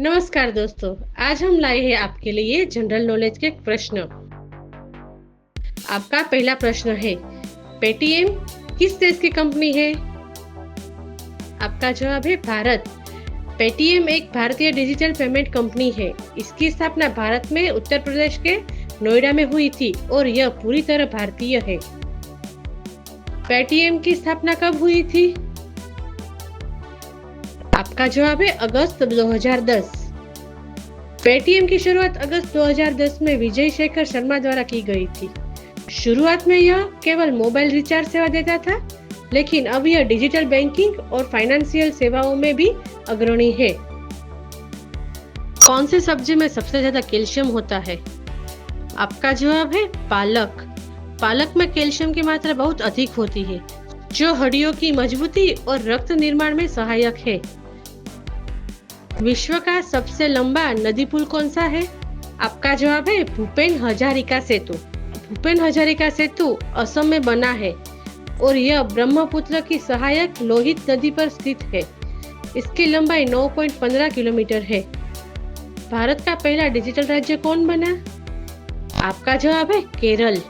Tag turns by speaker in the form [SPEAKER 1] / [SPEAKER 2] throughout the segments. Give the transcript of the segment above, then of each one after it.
[SPEAKER 1] नमस्कार दोस्तों, आज हम लाए हैं आपके लिए जनरल नॉलेज के प्रश्न। आपका पहला प्रश्न है, पेटीएम किस देश की कंपनी है? आपका जवाब है भारत। पेटीएम एक भारतीय डिजिटल पेमेंट कंपनी है। इसकी स्थापना भारत में उत्तर प्रदेश के नोएडा में हुई थी और यह पूरी तरह भारतीय है। पेटीएम की स्थापना कब हुई थी? आपका जवाब है अगस्त 2010। पेटीएम की शुरुआत अगस्त 2010 में विजय शेखर शर्मा द्वारा की गई थी। शुरुआत में यह केवल मोबाइल रिचार्ज सेवा देता था, लेकिन अब यह डिजिटल बैंकिंग और फाइनेंशियल सेवाओं में भी अग्रणी है। कौन सी सब्जी में सबसे ज्यादा कैल्शियम होता है? आपका जवाब है पालक। पालक में कैल्शियम की मात्रा बहुत अधिक होती है, जो हड्डियों की मजबूती और रक्त निर्माण में सहायक है। विश्व का सबसे लंबा नदी पुल कौन सा है? आपका जवाब है भूपेन हजारिका सेतु। भूपेन हजारिका सेतु असम में बना है और यह ब्रह्मपुत्र की सहायक लोहित नदी पर स्थित है। इसकी लंबाई 9.15 किलोमीटर है। भारत का पहला डिजिटल राज्य कौन बना? आपका जवाब है केरल।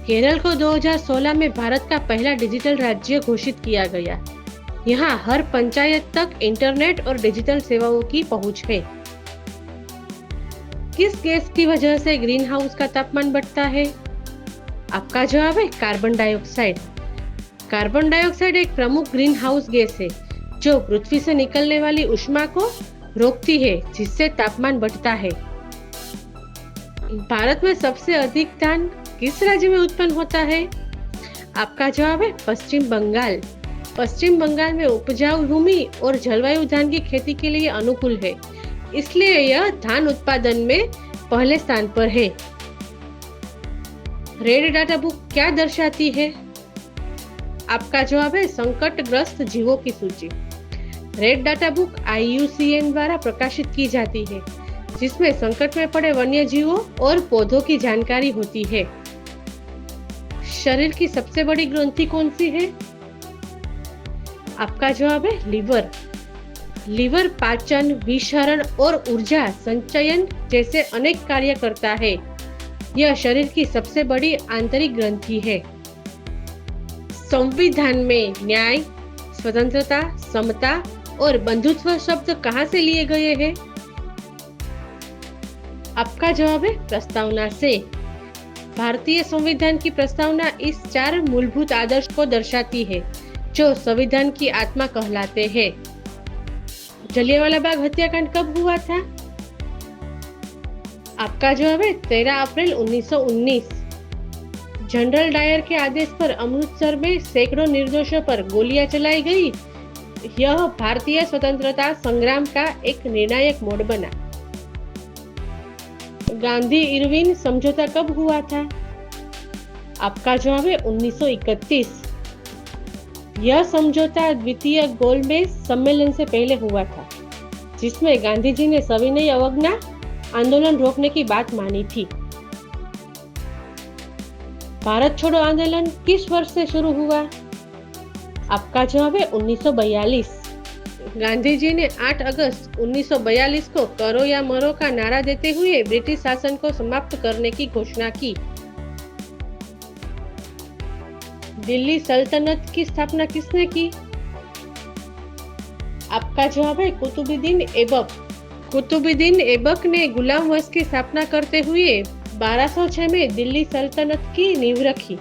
[SPEAKER 1] केरल को 2016 में भारत का पहला डिजिटल राज्य घोषित किया गया। यहाँ हर पंचायत तक इंटरनेट और डिजिटल सेवाओं की पहुंच है। किस गैस की वजह से ग्रीन हाउस का तापमान बढ़ता है? आपका जवाब है कार्बन डाइऑक्साइड। कार्बन डाइऑक्साइड एक प्रमुख ग्रीन हाउस गैस है, जो पृथ्वी से निकलने वाली ऊष्मा को रोकती है, जिससे तापमान बढ़ता है। भारत में सबसे अधिक धान किस राज्य में उत्पन्न होता है? आपका जवाब है पश्चिम बंगाल। पश्चिम बंगाल में उपजाऊ भूमि और जलवायु धान की खेती के लिए अनुकूल है, इसलिए यह धान उत्पादन में पहले स्थान पर है। रेड डाटा बुक क्या दर्शाती है? आपका जवाब है संकटग्रस्त जीवों की सूची। रेड डाटा बुक IUCN द्वारा प्रकाशित की जाती है, जिसमें संकट में पड़े वन्य जीवों और पौधों की जानकारी होती है। शरीर की सबसे बड़ी ग्रंथि कौन सी है? आपका जवाब है लीवर। लीवर पाचन, विषहरण और ऊर्जा संचयन जैसे अनेक कार्य करता है। यह शरीर की सबसे बड़ी आंतरिक ग्रंथि है। संविधान में न्याय, स्वतंत्रता, समता और बंधुत्व शब्द कहां से लिए गए हैं? आपका जवाब है प्रस्तावना से। भारतीय संविधान की प्रस्तावना इस 4 मूलभूत आदर्श को दर्शाती है, जो संविधान की आत्मा कहलाते हैं। जलियांवाला बाग हत्याकांड कब हुआ था? आपका जवाब है 13 अप्रैल 1919। जनरल डायर के आदेश पर अमृतसर में सैकड़ों निर्दोषों पर गोलियां चलाई गई। यह भारतीय स्वतंत्रता संग्राम का एक निर्णायक मोड़ बना। गांधी इरविन समझौता कब हुआ था? आपका जवाब है 1931। यह समझौता द्वितीय गोलमेज सम्मेलन से पहले हुआ था, जिसमें गांधी जी ने सविनय अवज्ञा आंदोलन रोकने की बात मानी थी। भारत छोड़ो आंदोलन किस वर्ष से शुरू हुआ? आपका जवाब है 1942। गांधी जी ने 8 अगस्त 1942 को करो या मरो का नारा देते हुए ब्रिटिश शासन को समाप्त करने की घोषणा की। दिल्ली सल्तनत की स्थापना किसने की? आपका जवाब है कुतुबुद्दीन ऐबक। कुतुबुद्दीन ऐबक ने गुलाम वंश की स्थापना करते हुए 1206 में दिल्ली सल्तनत की नींव रखी।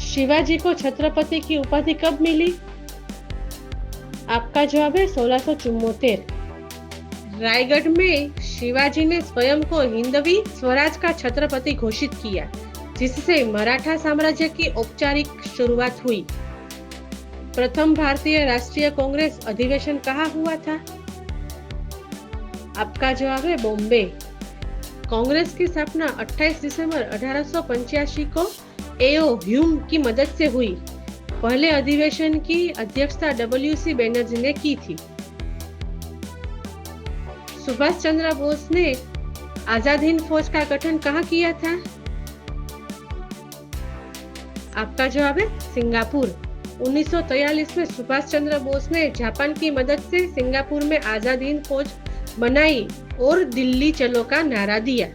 [SPEAKER 1] शिवाजी को छत्रपति की उपाधि कब मिली? आपका जवाब है 1674। रायगढ़ में शिवाजी ने स्वयं को हिंदवी स्वराज का छत्रपति घोषित किया, जिससे मराठा साम्राज्य की औपचारिक शुरुआत हुई। प्रथम भारतीय राष्ट्रीय कांग्रेस अधिवेशन कहाँ हुआ था? आपका जवाब है बॉम्बे। कांग्रेस की स्थापना 28 दिसंबर 1885 को A.O. ह्यूम की मदद से हुई। पहले अधिवेशन की अध्यक्षता W.C. बनर्जी ने की थी। सुभाष चंद्र बोस ने आजाद हिंद फौज का गठन कहाँ किया था? आपका जवाब है सिंगापुर। 1943 में सुभाष चंद्र बोस ने जापान की मदद से सिंगापुर में आजाद हिंद फौज बनाई और दिल्ली चलो का नारा दिया।